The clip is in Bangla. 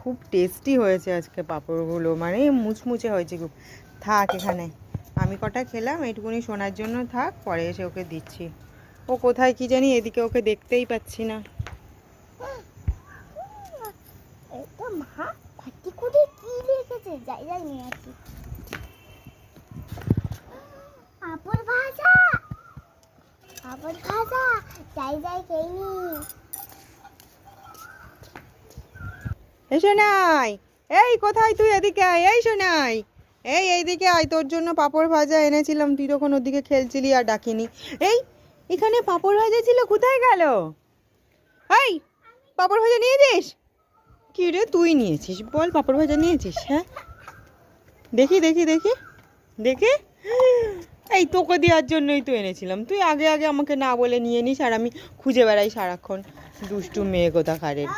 খুব টেস্টি হয়েছে আজকে পাঁপড়গুলো, মানে মুচমুচে হয়েছে খুব। থাক এখানে, আমি কটা খেলাম, এইটুকুনি শোনার জন্য থাক, পরে এসে ওকে দিচ্ছি। ও কোথায় কি জানি, এদিকে ওকে দেখতেই পাচ্ছি না। মা ফাটি করে কি লিখেছে, যাই যাই নিয়ে আসি। পাঁপড় ভাজা, পাঁপড় ভাজা, যাই যাই খেয়ে নি। এই শোনাই, এই কোথায় তুই, এদিকে আয়। এই শোনাই, এইদিকে আয়, তোর জন্য পাঁপড় ভাজা এনেছিলাম, তুই তখন ওদিকে খেলছিলি আর ডাকিনি। এই এখানে পাঁপড় ভাজা ছিল, কোথায় গেল? এই পাঁপড় ভাজা নিয়েছিস? কি রে তুই নিয়েছিস, বল পাঁপড় ভাজা নিয়েছিস? হ্যাঁ দেখি দেখি দেখি দেখে, এই তোকে দেওয়ার জন্যই তো এনেছিলাম, তুই আগে আগে আমাকে না বলে নিয়ে নিস, আর আমি খুঁজে বেড়াই সারাক্ষণ, দুষ্টু মেয়ে কোথাকারের।